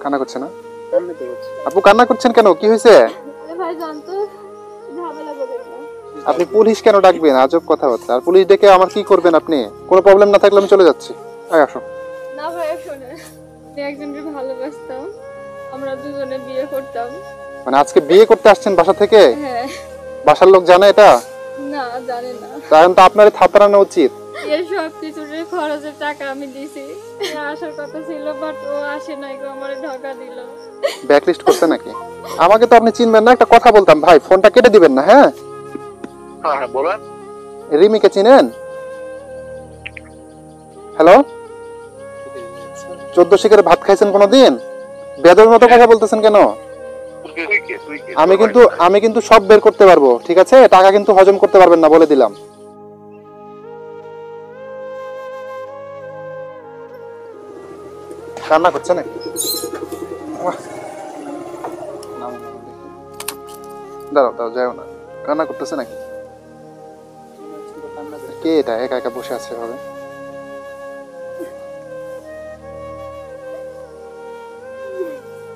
কান্না করছে না? কান্না তো করছে। আপু কান্না করছেন কেন? কি হয়েছে? আরে ভাই জানতো ঝামেলা করবেন না। আপনি পুলিশ কেন ডাকবেন? আজব কথাবার্তা। আর পুলিশ ডেকে আমার কি করবেন আপনি? কোনো প্রবলেম না থাকলে আমি চলে যাচ্ছি। আয় আসো। না ভাই শোনে, আমি একজনকে ভালোবাসতাম, আমরা দুজনে বিয়ে করতাম। মানে আজকে বিয়ে করতে আসছেন বাসা থেকে? হ্যাঁ। বাসার লোক জানে এটা? না জানে না। কারণ তো আপনার থাপড়ানো উচিত। এর সব কিছুর খরচের টাকা আমি দিছি, আসার কথা ছিল বাট ও আসে নাই গো, আমারে ঢাকা দিল। ব্যাকলিস্ট করতে নাকি? আমাকে তো আপনি চিনবেন না, একটা কথা বলতাম ভাই, ফোনটা কেটে দিবেন না। হ্যাঁ হ্যাঁ বলেন। রিমিকে চিনেন? হ্যালো, 14 শিকারে ভাত খাইছেন কোনোদিন? বেদর মতো কথা বলতেছেন কেন? আমি কিন্তু সব বের করতে পারবো, ঠিক আছে? টাকা কিন্তু হজম করতে পারবেন না, বলে দিলাম। কান্না করছে নাকি? দাঁড়াও দাঁড়াও, যাও না। কান্না করতেছে নাকি? কে এটা একা একা বসে আছে ভাবে?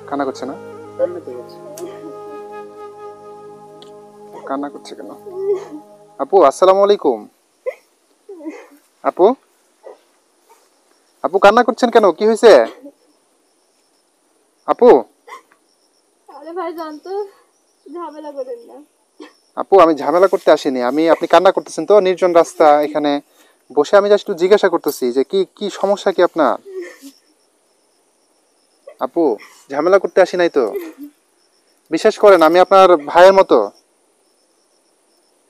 কান্না করছে না? কান্না তো করছে। কান্না করছে কেন? আপু আসসালামু আলাইকুম। আপু আপু কান্না করছেন কেন? কি হয়েছে আপু? আরে ভাই জানতো ঝামেলা করবেন না। আপু আমি ঝামেলা করতে আসিনি। আপনি কান্না করতেছেন তো নির্জন রাস্তা, এখানে বসে আমি জাস্ট একটু জিজ্ঞাসা করতেছি যে কি কি সমস্যা কি আপনার? আপু ঝামেলা করতে আসি নাই তো। বিশ্বাস করেন আমি আপনার ভাইয়ের মতো।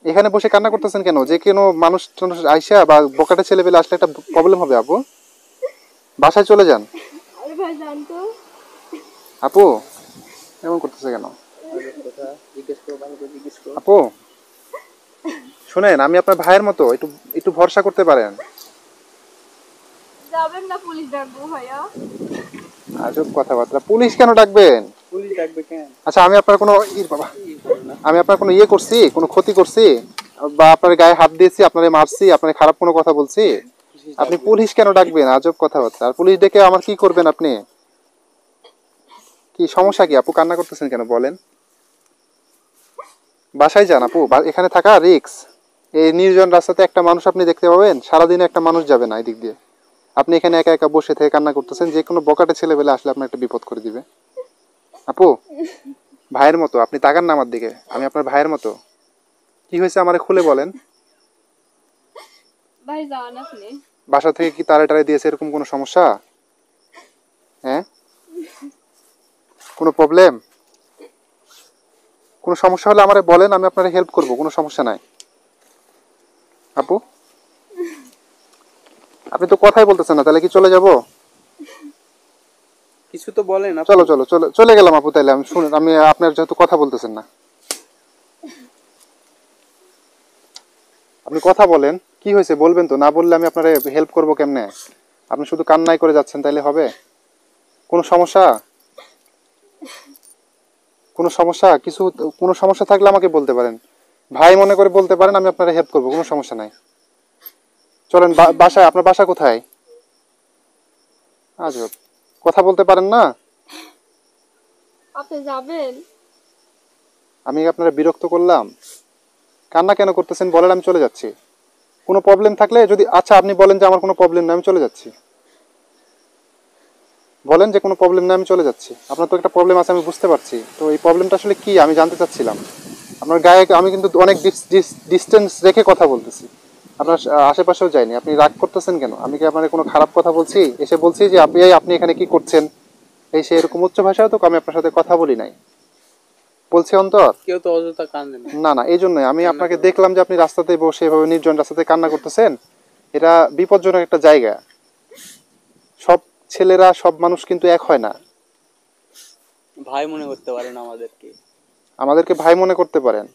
এখানে বসে কান্না করতেছেন কেন? যে কোনো মানুষ টানুষ আইসা বা বকাটে ছেলে পেলে আসলে একটা প্রবলেম হবে। আপু বাসায় চলে যান। আরে ভাই জানতো। আপু এমন করতেছে কেন? কথা জিজ্ঞেস করো, ভালো করে জিজ্ঞেস করো। আপু শুনেন, আমি আপনার ভাইয়ের মতো, একটু একটু ভরসা করতে পারেন। যাবেন না পুলিশ ডাকবো ভাইয়া? আজব কথাবার্তা। পুলিশ কেন ডাকবেন? পুলিশ ডাকবে কেন? আচ্ছা আমি আপনার কোনো বাবা, আমি আপনার কোনো ইয়ে করছি, কোনো ক্ষতি করছি, বা আপনার গায়ে হাত দিয়েছি, আপনারে মারছি, আপনার খারাপ কোনো কথা বলছি? আপনি পুলিশ কেন ডাকবেন? আজব কথাবার্তা। আর পুলিশ ডেকে আমার কি করবেন আপনি? কি সমস্যা কি আপু? কান্না করতেছেন কেন বলেন? বাসায় যান আপু, এখানে থাকা রিস্ক। এই নির্জন রাস্তাতে একটা মানুষ আপনি দেখতে পাবেন, সারাদিনে একটা মানুষ যাবে না এদিক দিয়ে। আপনি এখানে একা একা বসে থেকে কান্না করতেছেন, যে কোনো বকাটে ছেলেবেলে আসলে আপনার একটা বিপদ করে দিবে। আপু ভাইয়ের মতো আপনি তাকান না আমার দিকে, আমি আপনার ভাইয়ের মতো। কি হয়েছে আমারে খুলে বলেন। ভাই যান আপনি। বাসা থেকে কি তারে টারে দিয়েছে এরকম কোনো সমস্যা? হ্যাঁ কোনো প্রবলেম? কোনো সমস্যা হলে আমারে বলেন, আমি আপনার হেল্প করব, কোনো সমস্যা নাই। আপু আপনি তো কথাই বলতেছেন না, তাহলে কি চলে যাব? কিছু তো বলেন আপনি। চলো চলো চলে চলে গেলাম আপু। তাইলে আমি শুনুন, আমি আপনার যেহেতু কথা বলতেছেন না, আপনি কথা বলেন। কি হয়েছে বলবেন তো, না বললে আমি আপনার হেল্প করবো কেমনে? আপনি শুধু কান্নাই করে যাচ্ছেন, তাইলে হবে? কোনো সমস্যা? কোনো সমস্যা কিছু? কোনো সমস্যা থাকলে আমাকে বলতে পারেন, ভাই মনে করে বলতে পারেন, আমি আপনার হেল্প করবো, কোনো সমস্যা নাই। চলেন বাসায়। আপনার বাসা কোথায়? আজব, কথা বলতে পারেন না। আপনি যাবেন? আমি আপনারা বিরক্ত করলাম? কান্না কেন করতেছেন বলেন, আমি চলে যাচ্ছি। কোনো প্রবলেম থাকলে যদি, আচ্ছা আপনি বলেন যে আমার কোনো প্রবলেম নেই, আমি চলে যাচ্ছি। বলেন যে কোনো প্রবলেম নেই, আমি চলে যাচ্ছি। আপনার তো একটা প্রবলেম আছে আমি বুঝতে পারছি, তো এই প্রবলেমটা আসলে কি আমি জানতে চাচ্ছিলাম। আপনার গায়ে আমি কিন্তু অনেক ডিস্টেন্স রেখে কথা বলতেছি, আপনার আশেপাশেও যায়নি। আপনি রাগ করতেছেন কেন? আমি কি আপনার কোনো খারাপ কথা বলছি? এসে বলছি যে আপনি এখানে কি করছেন, এই সে এরকম উচ্চ ভাষায় তো আমি আপনার সাথে কথা বলি নাই। বলছি অন্তর, কেউ তো অযথা কান্দে না। না না, এই জন্যই আমি আপনাকে দেখলাম যে আপনি রাস্তাতে বসে এভাবে নির্জন রাস্তাতে কান্না করতেছেন। এটা বিপজ্জনক একটা জায়গা। সব ছেলেরা সব মানুষ কিন্তু এক হয় না। ভাই মনে করতে পারেন আমাদেরকে। আমাদেরকে ভাই মনে করতে পারেন?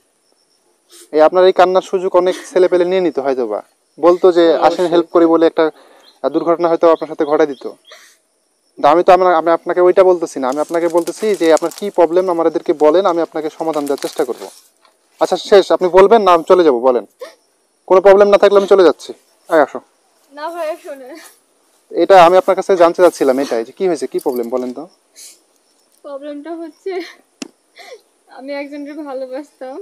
এই আপনার এই কান্নার সুযোগ অনেক ছেলে পেলে নিয়ে নিত হয়তো, বা বলতো যে আসেন হেল্প করি বলে একটা দুর্ঘটনা হয়তো আপনার সাথে ঘটাই দিত। কিন্তু আমি তো আমি আপনাকে ওইটা বলতেছি না, আমি আপনাকে বলতেছি যে আপনার কি প্রবলেম আমাদেরকে বলেন, আমি আপনাকে সমাধান দেওয়ার চেষ্টা করব। আচ্ছা শেষ, আপনি বলবেন না আমি চলে যাব, বলেন। কোনো প্রবলেম না থাকলে আমি চলে যাচ্ছি। আয় আসো। না ভাইয়া শোনে, এটা আমি আপনার কাছে জানতে চাচ্ছিলাম, এটাই যে কি হয়েছে, কি প্রবলেম বলেন তো। প্রবলেমটা হচ্ছে আমি একজনকে ভালোবাসতাম।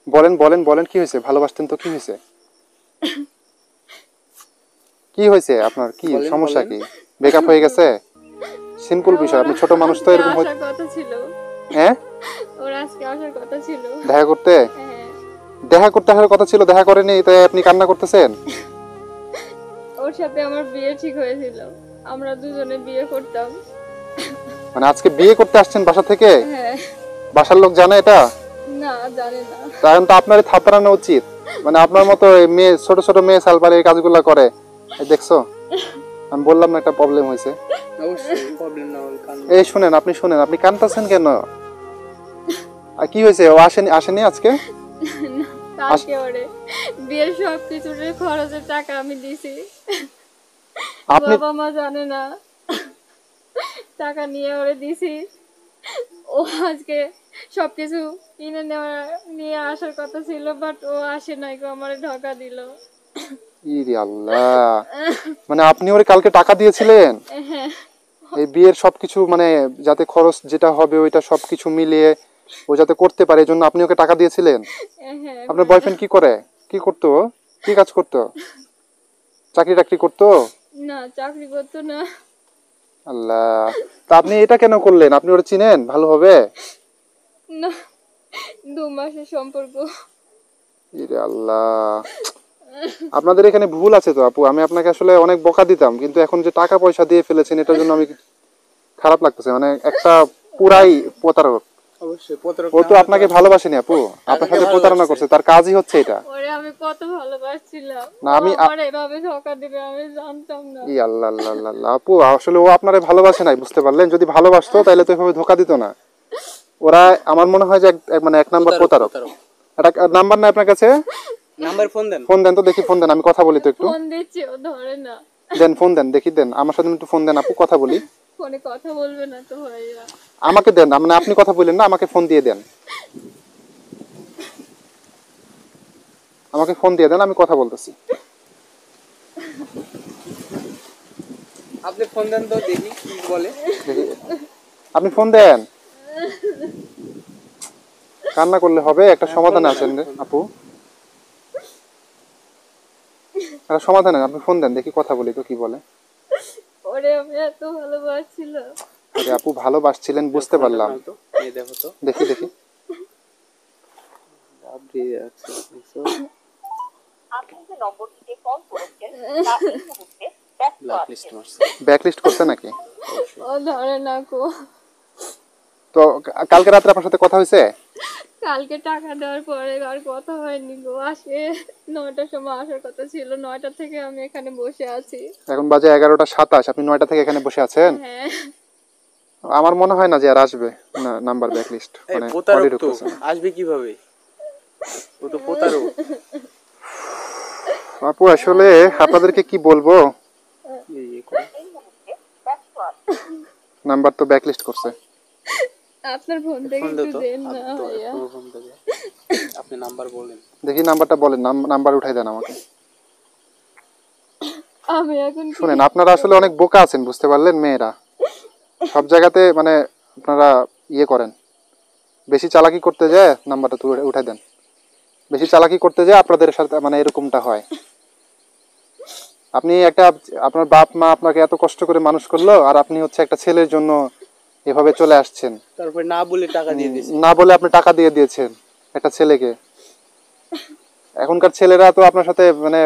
বলেন বলেন বলেন, কি হয়েছে? ভালোবাসতেন তো, কি হয়েছে? কি হয়েছে আপনার? কি বলেন সমস্যা? বলেন। কি ব্রেকআপ হয়ে গেছে? সিম্পল বিষয়, আপনি ছোট মানুষ তো, আজকে এরকম আসার কথা ছিল। হ্যাঁ ওর আজকে আসার কথা ছিল। দেখা করতে? হ্যাঁ, দেখা করতে আসার কথা ছিল, দেখা করেনি, তাই আপনি কান্না করতেছেন? ওর সাথে আমার বিয়ে ঠিক হয়েছিল, আমরা দুজনে বিয়ে করতাম। মানে আজকে বিয়ে করতে আসছেন বাসা থেকে? হ্যাঁ। বাসার লোক জানে এটা? না, জানে না। কারণ তো আপনারই থাপড়ানো উচিত। মানে আপনার মতো এই মেয়ে, ছোট ছোট মেয়ে সালপারে এই কাজগুলো করে। এই দেখছো, আমি বললাম না একটা প্রবলেম হয়েছে। অবশ্যই প্রবলেম না হলে কান্না। এই শুনেন, আপনি শুনেন, আপনি কাঁদতেছেন কেন? আর কি হয়েছে? ও আসেনি, আসেনি আজকে? কালকে ওরে বিয়ের সব কিছুর খরচের টাকা আমি দিছি। আপনি বাবা মা জানে না, টাকা নিয়ে ওরে দিছি। ও আজকে সবকিছু কিনে নিয়ে আসার কথা ছিল, বাট ও আসে নাই গো, আমারে ধোঁকা দিল। ইরে আল্লাহ, মানে আপনি ওরে কালকে টাকা দিয়েছিলেন হ্যাঁ, এই বিয়ের সবকিছু, মানে যাতে খরচ যেটা হবে ওইটা সবকিছু মিলিয়ে ও যাতে করতে পারে, এই জন্য আপনি ওকে টাকা দিয়েছিলেন? হ্যাঁ। আপনার বয়ফ্রেন্ড কি করে? কি করতো? কি কাজ করতো? চাকরি টাকরি করতো? না, চাকরি করতো না। আল্লাহ, তা আপনি এটা কেন করলেন? আপনি ওরা চিনেন ভালোভাবে? না, 2 মাসের সম্পর্ক। ইরে আল্লাহ, আপনাদের এখানে ভুল আছে তো আপু। আমি আপনাকে আসলে অনেক বকা দিতাম, কিন্তু এখন যে টাকা পয়সা দিয়ে ফেলেছেন এটার জন্য আমি খারাপ লাগতেছে। মানে একটা পুরাই প্রতারক। অবশ্যই প্রতারক ও না তো হলে আপনাকে ভালোবাসেনি আপু, আপনার সাথে প্রতারণা করছে, তার কাজই হচ্ছে এটা। ওরে আমি কত ভালোবাসছিলাম, না ও আমি আমার এভাবে ধোঁকা দিবে আমি জানতাম না। ই আল্লাহ আল্লাহ আল্লাহ আল্লাহ, আপু আসলে ও আপনারে ভালোবাসে নাই, বুঝতে পারলেন? যদি ভালোবাসতো তাহলে তো এভাবে ধোকা দিত না। ওরা আমার মনে হয় যে মানে এক নাম্বার প্রতারক। একটা নাম্বার না আপনার কাছে? নাম্বার ফোন দেন। ফোন দেন তো দেখি, ফোন দেন, আমি কথা বলি তো একটু। ফোন দিচ্ছি, ও ধরে না। দেন ফোন দেন, দেখি দেন, আমার সাথে একটু ফোন দেন আপু, কথা বলি। ফোনে কথা বলবে না তো ভাইয়া? আমাকে দেন, মানে আপনি কথা বললেন না, আমাকে ফোন দিয়ে দেন। আমাকে ফোন দিয়ে দেন, আমি কথা বলতেছি। আপনি ফোন দেন তো দেখি কি বলে। দেখি, আপনি ফোন দেন। কান্না করলে হবে? একটা সমাধান আছেন রে আপু, একটা সমাধান আছে, আপনি ফোন দেন দেখি, কথা বলি তো কি বলে। ওরে আমি এত ভালোবাসছিলাম। আরে আপু ভালোবাসছিলেন বুঝতে পারলাম। তো এই দেখো তো। দেখি দেখি। আপনি আচ্ছা দেখছো, আপনি যে নম্বরটিতে কল করেছেন তা এই মুহূর্তে ব্যস্ত ব্ল্যাক আছে। লিস্ট মারছে। ব্যাকলিস্ট করছে নাকি? ও ধরে না কো। তো কালকে রাত্রে আপনার সাথে কথা হয়েছে? কালকে টাকা দেওয়ার পরে আর কথা হয়নি গো। আসে 9টার সময় আসার কথা ছিল, 9টা থেকে আমি এখানে বসে আছি। এখন বাজে 11:27, আপনি 9টা থেকে এখানে বসে আছেন? হ্যাঁ, আমার মনে হয় না যে আর আসবে না নাম্বার ব্যাকলিস্ট, এই মানে প্রতারক অলরেডি তো ঢুকতেছে না। আসবে কিভাবে? ও তো প্রতারক। আপু আসলে আপনাদেরকে কি বলবো, এই করে। এই মুহূর্তে ব্যস্ত আছে। নাম্বার তো ব্যাকলিস্ট করছে। আপনার ফোন থেকে ফোন দে একটু তো। দেন না আপনি তো ভাইয়া। একটু ফোন দে। আপনি নাম্বার বলেন। দেখি নাম্বারটা বলেন, নাম্বার উঠাই দেন আমাকে। আমি এখন কি শুনেন, আপনারা আসলে অনেক বোকা আছেন, বুঝতে পারলেন? মেয়েরা সব জায়গাতে মানে আপনারা ইয়ে করেন, বেশি চালাকি করতে যায় নাম্বারটা তুলে উঠাই দেন। বেশি চালাকি করতে যায় আপনাদের সাথে মানে এরকমটা হয়। আপনি একটা, আপনার বাপ মা আপনাকে এত কষ্ট করে মানুষ করলো, আর আপনি হচ্ছে একটা ছেলের জন্য এভাবে চলে আসছেন। তারপর না বলে টাকা দিয়ে দিছি। না বলে আপনি টাকা দিয়ে দিয়েছেন একটা ছেলেকে। এখনকার ছেলেরা তো আপনার সাথে মানে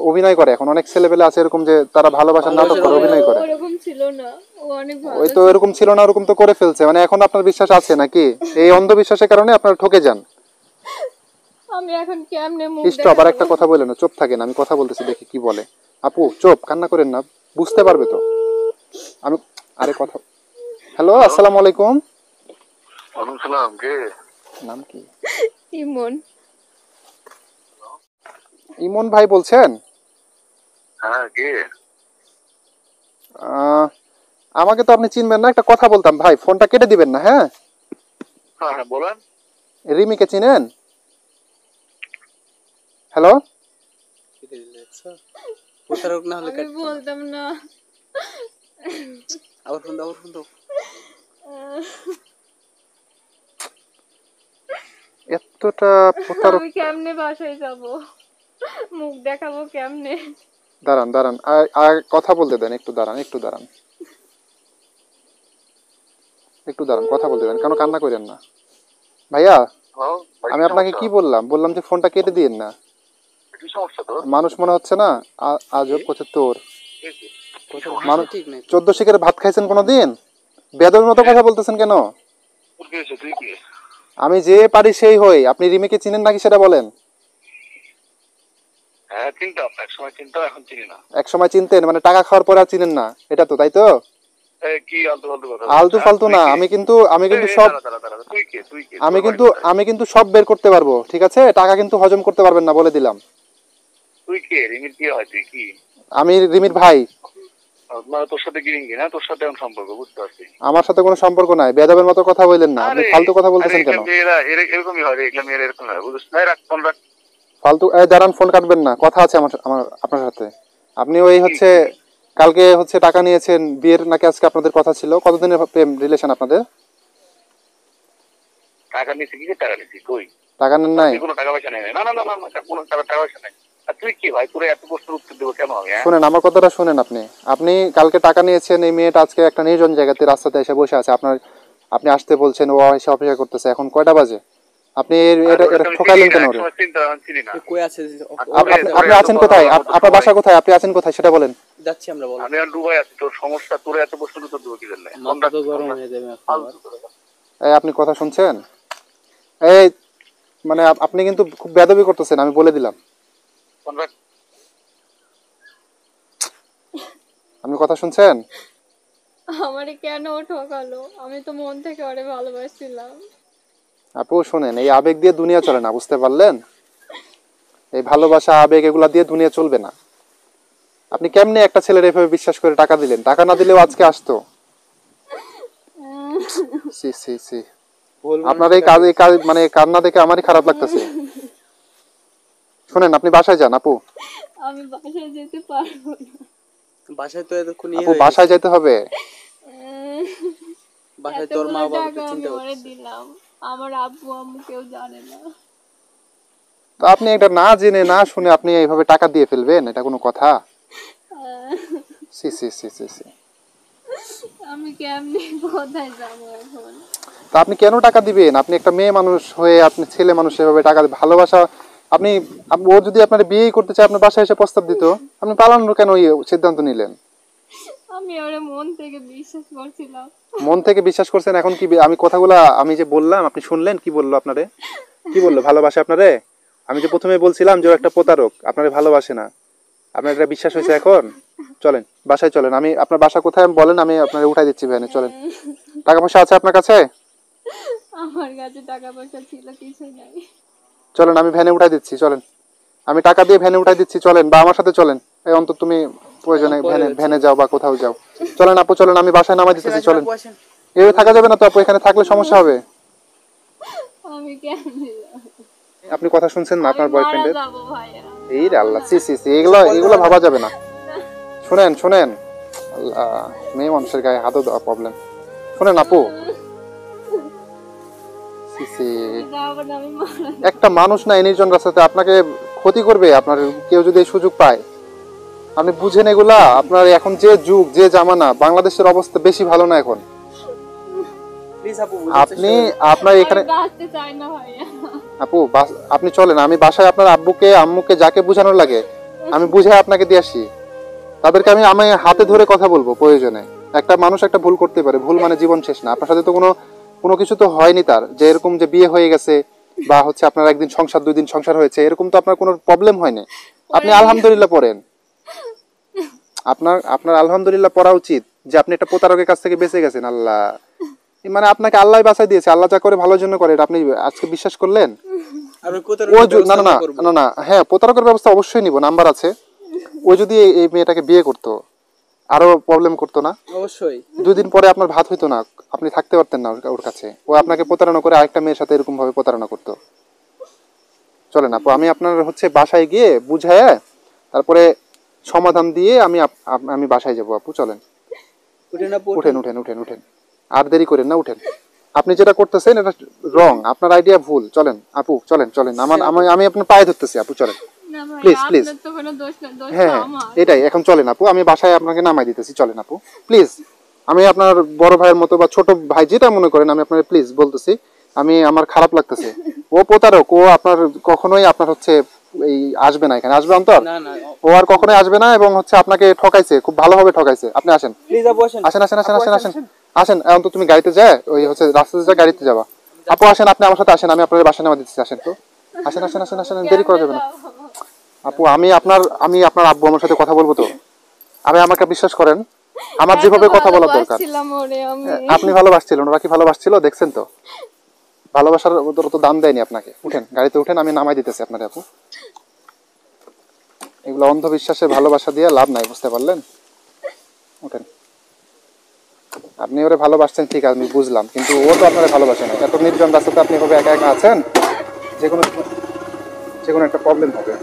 অভিনয় করে। এখন অনেক ছেলেপেলে আছে এরকম যে তারা ভালোবাসার নাটক করে, অভিনয় করে। ওরকম ছিল না, ও অনেক ভালো ওই তো ছিল। এরকম ছিল না, ওরকম তো করে ফেলছে। মানে এখন আপনার বিশ্বাস আছে নাকি? এই অন্ধবিশ্বাসের কারণে আপনারা ঠকে যান। আমি এখন কেমনে মুখ স্টপ, আর একটা দেখাবো? কথা বলেন না, চুপ থাকেন, আমি কথা বলতেছি, দেখি কি বলে। আপু চুপ, কান্না করেন না, বুঝতে পারবে তো। আমি আরে কথা, হ্যালো আসসালামু আলাইকুম। ওয়ালাইকুম সালাম। কে? নাম কি? ইমন। ইমন ভাই বলছেন? হ্যাঁ কে? আহ, আমাকে তো আপনি চিনবেন না, একটা কথা বলতাম ভাই, ফোনটা কেটে দিবেন না, হ্যাঁ? হ্যাঁ হ্যাঁ বলেন। রিমিকে চিনেন? হ্যালো, কেটে দিলে দেখছো? প্রতারক না হলে আমি কাটতো না। বলতাম না। আবার ফোন দাও, আবার ফোন দাও। এতটা প্রতারক। আমি কেমনে বাসায় যাব, মুখ দেখাবো কেমনে? দাঁড়ান দাঁড়ান, আর কথা বলতে দেন, একটু দাঁড়ান, একটু দাঁড়ান, একটু দাঁড়ান, কথা বলতে দেন, কেন কান্না করেন না ভাইয়া। হ্যাঁ ভাই, আমি কি আপনাকে সমস্যা? কি বললাম, বললাম যে ফোনটা কেটে দিয়েন না। কি সমস্যা তোর? মানুষ মনে হচ্ছে না, আজব করছে তোর। কি কি? কথার মানুষ ভাষা ঠিক নাই। 14 শিখের ভাত খাইছেন কোনোদিন? বেদবের মতো কথা বলতেছেন কেন? তোর কি হয়েছে? তুই কি? আমি যে পারি সেই হই। আপনি রিমিকে চিনেন নাকি সেটা বলেন। হ্যাঁ চিনতাম, এক সময় চিনতাম, এখন চিনি না। এক সময় চিনতেন মানে টাকা খাওয়ার পরে আর চিনেন না, এটা তো, তাই তো? কি আলতু ফালতু কথা আলতু বলছিস? ফালতু তুই না, কে? আমি কিন্তু সব, দাঁড়া দাঁড়া দাঁড়া, তুই কে? তুই কে? আমি তোর বাড়ি কিন্তু কোথায়? আমি কিন্তু সব বের করতে পারবো, ঠিক আছে? টাকা কিন্তু হজম করতে পারবেন না, বলে দিলাম। তুই কে? রিমির কি হয়? তুই কি? আমি রিমির ভাই। মানে তোর সাথে গিরিঙ্গি না, তোর সাথে এখন সম্পর্ক, বুঝতে পারছি। আমার সাথে কোনো সম্পর্ক নাই, বেদবের মতো কথা বললেন না, আপনি আরে ফালতু কথা আরে, বলতেছেন কেন? এগুলা মেয়েরা এরকমই হয় রে, এগুলা মেয়েরা এরকম হয়, বুঝছিস না? রাখ ফোন রাখ। ফালতু, দাঁড়ান, ফোন কাটবেন না, কথা আছে আমার আমার আপনার সাথে। আপনি ওই কি হচ্ছে কি? কালকে হচ্ছে টাকা নিয়েছেন, বিয়ের নাকি আজকে আপনাদের কথা ছিল, কতদিনের প্রেম রিলেশন আপনাদের? টাকা নিচ্ছি? কি টাকা নিচ্ছি? কই? টাকা নেন নাই? তুই কোনো টাকা পয়সা নেই? না না না না না, কোনো টাকা পয়সা নেই। আর তুই কি ভাই, তোর এত প্রশ্নের উত্তর দেবো কেন আমি? হ্যাঁ শুনেন আমার কথাটা, শুনেন। আপনি আপনি কালকে টাকা নিয়েছেন, এই মেয়েটা আজকে একটা নির্জন জায়গাতে রাস্তাতে এসে বসে আছে, আপনি আসতে বলছেন, ও এসে অপেক্ষা করতেছে। এখন কয়টা বাজে? আপনি আর এটা ওটা এটা তো আমি চিনি ঠকাইলেন না, কেন এক ওরে? সময় চিনতাম, এখন চিনি না। এ কই আছে? আপনি আছেন কোথায়? আপনার বাসা কোথায়? আপনি আছেন কোথায় সেটা বলেন। যাচ্ছি আমরা, বলো। আমি আর দুবাই আছি, তোর সমস্যা, তোর এত প্রশ্ন উত্তর দেবো কি জন্য? মাথা তো গরম হয়ে যাবে এখন আবার। এই আপনি কথা শুনছেন? এই মানে আপনি কিন্তু খুব বেয়াদবি করতেছেন, আমি বলে দিলাম। আপনি কথা শুনছেন? আমারে কেন ও ঠকালো? আমি তো মন থেকে ওরে ভালোবাসছিলাম। আপু শোনেন, এই আবেগ দিয়ে দুনিয়া চলে না, বুঝতে পারলেন? এই ভালোবাসা আবেগ এগুলা দিয়ে দুনিয়া চলবে না। আপনি কেমনে একটা ছেলের এভাবে বিশ্বাস করে টাকা দিলেন? টাকা না দিলেও আজকে আসতো। সি সি সি, ভুল আপনার মানুষের কাছে। এই কাজ মানে কান্না দেখে আমারই খারাপ লাগতেছে। শুনেন, আপনি বাসায় যান আপু। আমি বাসায় যেতে পারবো না। বাসায় তো এতক্ষণ আপু বাসায় যেতে হবে। বাসায় তোর মা এতগুলো বাবা টাকা তো আমি চিন্তা ওরে করতেছে। দিলাম, আমার আব্বু আম্মু কেউ জানে না। তো আপনি এটা না জেনে না শুনে আপনি এইভাবে টাকা দিয়ে ফেলবেন, এটা কোনো কথা? সি সি সি সি সি। আমি কেমনি কোথায় যাবো এখন? তা আপনি কেন টাকা দিবেন? আপনি একটা মেয়ে মানুষ হয়ে, আপনি ছেলে মানুষ এভাবে টাকা ভালোবাসা, আপনি ও যদি আপনার বিয়েই করতে চায়, আপনার বাসায় এসে প্রস্তাব দিত, আপনি পালানোর কেন সিদ্ধান্ত নিলেন? আমি ওরে মন থেকে বিশ্বাস করছিলাম। মন থেকে বিশ্বাস করছেন, এখন কি আমি কথাগুলা আমি যে বললাম আপনি শুনলেন? কি বললো আপনারে? কি বললো? ভালোবাসে আপনারে? আমি যে প্রথমে বলছিলাম যে ও একটা প্রতারক, আপনারে ভালোবাসে না, আপনার এটা বিশ্বাস হয়েছে এখন? চলেন বাসায় চলেন, আমি আপনার বাসা কোথায় বলেন, আমি আপনারে উঠাই দিচ্ছি ভ্যানে, চলেন। টাকা পয়সা আছে আপনার কাছে? আমার কাছে টাকা পয়সা ছিল কিছুই নাই। চলেন, আমি ভ্যানে উঠাই দিচ্ছি, চলেন। আমি টাকা দিয়ে ভ্যানে উঠাই দিচ্ছি, চলেন। বা আমার সাথে চলেন, এই অন্তত তুমি প্রয়োজনে পরে ভ্যানে যাচ্ছি। ভ্যানে যাও বা কোথাও যাও। চলেন আপু, চলেন, আমি বাসায় নামাই আসেন, দিতেছি, আসেন চলেন। আপু, আসেন। এভাবে থাকা যাবে না তো আপু, এখানে থাকলে সমস্যা হবে। আমি কেমনে যাবো? আপনি কথা শুনছেন না আমি আপনার মারা বয়ফ্রেন্ডের? যাবো ভাইয়া। এই রে আল্লাহ, সি সি সি, এগুলো এগুলো ভাবা যাবে না। শুনেন শুনেন, আল্লাহ, মেয়ে মানুষের গায়ে হাতও দেওয়া প্রবলেম। শুনেন আপু, সি সি, যাবো না, আমি মারা একটা মানুষ না এই নির্জন রাস্তাতে আপনাকে ক্ষতি করবে, আপনার কেউ যদি এই সুযোগ পায়। আপনি বুঝেন এগুলা? আপনার এখন যে যুগ, যে জামানা, বাংলাদেশের অবস্থা বেশি ভালো না এখন। প্লিজ আপু, বুঝার আপনি চেষ্টা করুন। আপনার এখানে আমি বাঁচতে চাই না ভাইয়া। আপু আপনি চলেন, আমি বাসায় আপনার আব্বুকে আম্মুকে যাকে বোঝানোর লাগে আমি বুঝাই আপনাকে দিয়ে আসি। তাদেরকে আমি হাতে ধরে কথা বলবো প্রয়োজনে। একটা মানুষ একটা ভুল করতে পারে, ভুল মানে জীবন শেষ না। আপনার সাথে তো কোনো কিছু তো হয়নি তার, যে এরকম যে বিয়ে হয়ে গেছে বা হচ্ছে আপনার একদিন সংসার 2 দিন সংসার হয়েছে, এরকম তো আপনার কোনো প্রবলেম হয়নি। আপনি আলহামদুলিল্লাহ পড়েন। আপনার আপনার আলহামদুলিল্লাহ পড়া উচিত যে আপনি একটা প্রতারকের কাছ থেকে বেঁচে গেছেন। আল্লাহ মানে আপনাকে আল্লাহ বাঁচাই দিয়েছে, আল্লাহ যা করে ভালোর জন্য করে, এটা আপনি আজকে বিশ্বাস করলেন? আর ওই ও প্রতারকের না না ব্যবস্থা না করবো। না না, হ্যাঁ প্রতারকের ব্যবস্থা অবশ্যই নিব, নাম্বার আছে। ও যদি এই মেয়েটাকে বিয়ে করতো আরো প্রবলেম করতো না? অবশ্যই। 2 দিন পরে আপনার ভাত হইতো না, আপনি থাকতে পারতেন না ওর কাছে। ও আপনাকে প্রতারণা করে আরেকটা মেয়ের সাথে এরকম ভাবে প্রতারণা করতো। চলেন আপু, আমি আপনার হচ্ছে বাসায় গিয়ে বুঝায় তারপরে সমাধান দিয়ে আমি বাসায় যাবো আপু, চলেন। উঠেন আপু, উঠেন উঠেন উঠেন উঠেন, আর দেরি করেন না, উঠেন। আপনি যেটা করতেছেন এটা রং, আপনার আইডিয়া ভুল। চলেন আপু, চলেন চলেন, আমি আপনার পায়ে ধরতেছি আপু, চলেন। না ভাই, Please, please. আপনার তো কোনো দোষ না, দোষ হ্যাঁ তো হ্যাঁ, আমার। এটাই, এখন চলেন আপু, আমি বাসায় আপনাকে নামাই দিতেছি, চলেন আপু প্লিজ। আমি আপনার বড় ভাইয়ের মতো বা ছোট ভাই যেটা মনে করেন, আমি আপনার প্লিজ বলতেছি, আমার খারাপ লাগতেছে। ও প্রতারক, ও আপনার কখনোই আপনার হচ্ছে এই আসবে না, এখানে আসবে অন্তর, না না ও আর কখনোই আসবে না, এবং হচ্ছে আপনাকে ঠকাইছে, খুব ভালোভাবে ঠকাইছে। আপনি আসেন, প্লিজ আপু আসেন। আসেন আসেন আসেন আসেন আসেন আসেন। এখন তো তুমি গাড়িতে যায়, ওই হচ্ছে রাস্তাতে যা গাড়িতে যাবা। আপু আসেন, আপনি আমার সাথে আসেন, আমি আপনার বাসায় নামা দিচ্ছি, আসেন তো, আসেন আসেন আসেন আসেন, দেরি করা যাবে না। আপু আমি আপনার আব্বু আমার সাথে কথা বলবো তো, আমাকে বিশ্বাস করেন, আমার যেভাবে কথা বলা দরকার। ভালোবাসছিলাম ওরে আমি। আপনি ভালোবাসছিলেন, ওরা কি ভালোবাসছিল দেখছেন তো, ভালোবাসার ওদের তো দাম দেয়নি আপনাকে। উঠেন, গাড়িতে উঠেন, আমি নামাই দিতেছি আপনার আপু। এগুলো অন্ধবিশ্বাসে ভালোবাসা দিয়ে লাভ নাই, বুঝতে পারলেন? উঠেন। আপনি ওরে ভালোবাসছেন ঠিক আছে, আমি বুঝলাম, কিন্তু ও তো আপনার ভালোবাসে না। এত নির্জন রাস্তাতে আপনি এভাবে একা একা আছেন, যে কোনো একটা প্রবলেম হবে।